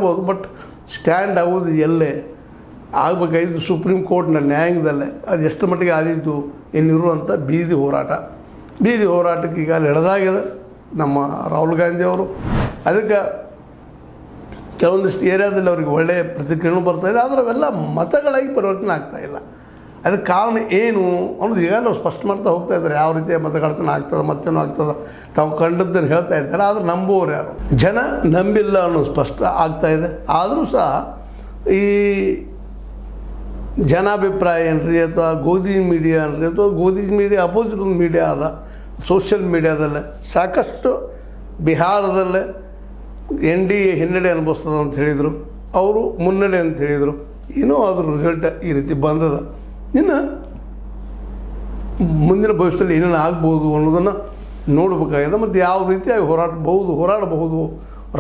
ಹೇಳ್ಬೋದು, but stand ಆಗೋದು ಎಲ್ಲೇ ಆಗಬೇಕಾಗಿದ್ದು ಸುಪ್ರೀಂ ಕೋರ್ಟ್ನ ನ್ಯಾಯಾಂಗದಲ್ಲೇ. ಅದು ಎಷ್ಟು ಮಟ್ಟಿಗೆ ಆದೀತು ಏನಿರುವಂಥ ಬೀದಿ ಹೋರಾಟಕ್ಕೆ ಈಗ ಅಲ್ಲಿ ಎಳೆದಾಗಿದೆ ನಮ್ಮ ರಾಹುಲ್ ಗಾಂಧಿಯವರು. ಅದಕ್ಕೆ ಕೆಲವೊಂದಿಷ್ಟು ಏರಿಯಾದಲ್ಲಿ ಅವ್ರಿಗೆ ಒಳ್ಳೆಯ ಪ್ರತಿಕ್ರಿಯೆನೂ ಬರ್ತಾಯಿದೆ, ಆದರೆ ಅವೆಲ್ಲ ಮತಗಳಾಗಿ ಪರಿವರ್ತನೆ ಆಗ್ತಾಯಿಲ್ಲ. ಅದಕ್ಕೆ ಕಾರಣ ಏನು ಅನ್ನೋದು ಈಗಾಗಲೇ ಸ್ಪಷ್ಟ ಮಾಡ್ತಾ ಹೋಗ್ತಾ ಇದ್ದಾರೆ. ಯಾವ ರೀತಿಯ ಮತಗಳ್ತನ ಆಗ್ತದೆ, ಮತ್ತೇನೋ ಆಗ್ತದೆ, ತಾವು ಕಂಡದ್ದನ್ನು ಹೇಳ್ತಾ ಇದ್ದಾರೆ. ಆದರೆ ನಂಬುವವರು ಯಾರು? ಜನ ನಂಬಿಲ್ಲ ಅನ್ನೋದು ಸ್ಪಷ್ಟ ಆಗ್ತಾಯಿದೆ. ಆದರೂ ಸಹ ಈ ಜನಾಭಿಪ್ರಾಯ ಏನ್ರಿ ಅಥವಾ ಗೋಧಿ ಮೀಡಿಯಾ ಅನ್ರಿ ಅಥವಾ ಗೋಧಿ ಮೀಡಿಯಾ ಅಪೋಸಿಟ್ ಒಂದು ಮೀಡಿಯಾ ಅದ, ಸೋಷಿಯಲ್ ಮೀಡಿಯಾದಲ್ಲೇ ಸಾಕಷ್ಟು ಬಿಹಾರದಲ್ಲೇ NDA ಹಿನ್ನಡೆ ಅನುಭವಿಸ್ತದೆ ಅಂತ ಹೇಳಿದರು, ಅವರು ಮುನ್ನಡೆ ಅಂತ ಹೇಳಿದರು. ಏನೋ ಅದ್ರ ರಿಸಲ್ಟ್ ಈ ರೀತಿ ಬಂದದ. ಇನ್ನು ಮುಂದಿನ ಭವಿಷ್ಯದಲ್ಲಿ ಏನೇನು ಆಗ್ಬೋದು ಅನ್ನೋದನ್ನು ನೋಡಬೇಕಾಗಿದೆ. ಮತ್ತು ಯಾವ ರೀತಿಯಾಗಿ ಹೋರಾಡಬಹುದು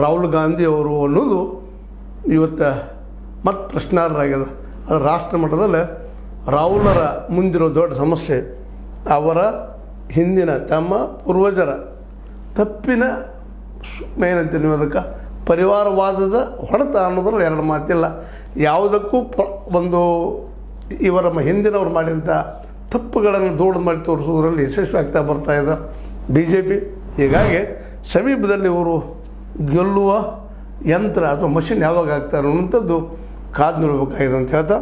ರಾಹುಲ್ ಗಾಂಧಿ ಅವರು ಅನ್ನೋದು ಇವತ್ತು ಮತ್ತೆ ಪ್ರಶ್ನಾರ್ಹರಾಗ್ಯದ. ಅದು ರಾಷ್ಟ್ರ ಮಟ್ಟದಲ್ಲಿ ರಾಹುಲರ ಮುಂದಿರೋ ದೊಡ್ಡ ಸಮಸ್ಯೆ ಅವರ ಹಿಂದಿನ ತಮ್ಮ ಪೂರ್ವಜರ ತಪ್ಪಿನ ಏನಂತ ನೀವು ಅದಕ್ಕೆ ಪರಿವಾರವಾದದ ಹೊಡೆತ ಅನ್ನೋದ್ರಲ್ಲಿ ಎರಡು ಮಾತಿಲ್ಲ. ಯಾವುದಕ್ಕೂ ಒಂದು ಇವರ ಹಿಂದಿನವ್ರು ಮಾಡಿದಂಥ ತಪ್ಪುಗಳನ್ನು ದೊಡ್ಡ ಮಾಡಿ ತೋರಿಸೋದ್ರಲ್ಲಿ ಯಶಸ್ವಿ ಆಗ್ತಾ ಬರ್ತಾಯಿದೆ BJP. ಹೀಗಾಗಿ ಸಮೀಪದಲ್ಲಿ ಇವರು ಗೆಲ್ಲುವ ಯಂತ್ರ ಅಥವಾ ಮಷಿನ್ ಯಾವಾಗ ಆಗ್ತಾರೆ ಅನ್ನೋಂಥದ್ದು ಕಾದು ನೋಡಬೇಕಾಗಿದೆ ಅಂತ ಹೇಳ್ತಾ,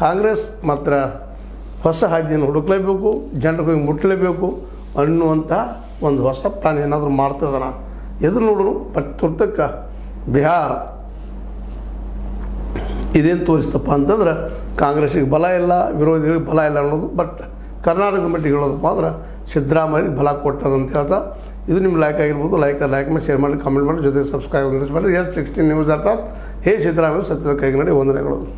ಕಾಂಗ್ರೆಸ್ ಮಾತ್ರ ಹೊಸ ಹಾದಿಯನ್ನು ಹುಡುಕಲೇಬೇಕು, ಜನರಿಗೆ ಮುಟ್ಟಲೇಬೇಕು ಅನ್ನುವಂಥ ಒಂದು ಹೊಸ ಪ್ಲಾನ್ ಏನಾದರೂ ಮಾಡ್ತದನ ಎದುರು ನೋಡೋಣ. ಬಟ್ ತುರ್ತಕ್ಕೆ ಬಿಹಾರ ಇದೇನು ತೋರಿಸ್ತಪ್ಪ ಅಂತಂದ್ರೆ ಕಾಂಗ್ರೆಸ್ಸಿಗೆ ಬಲ ಇಲ್ಲ, ವಿರೋಧಿಗಳಿಗೆ ಬಲ ಇಲ್ಲ ಅನ್ನೋದು. ಬಟ್ ಕರ್ನಾಟಕದ ಮಟ್ಟಿಗೆ ಹೇಳೋದಪ್ಪ ಅಂದ್ರೆ ಸಿದ್ದರಾಮಯ್ಯಗೆ ಬಲ ಕೊಟ್ಟದಂತ ಹೇಳ್ತಾ, ಇದು ನಿಮ್ಮ ಲೈಕ್ ಆಗಿರ್ಬೋದು. ಲೈಕ್ ಮಾಡಿ, ಶೇರ್ ಮಾಡಿ, ಕಾಮೆಂಟ್ ಮಾಡಿ, ಜೊತೆಗೆ ಸಬ್ಸ್ಕ್ರೈಬ್ ಮಾಡಿರಿ. S16 ನ್ಯೂಸ್ ಅರ್ಥಾತ್ ಹೇ ಸಿದ್ದರಾಮಯ್ಯ ಸತ್ಯದ ಕೈಗೆ ನಡಿ ವಂದನೆಗಳು.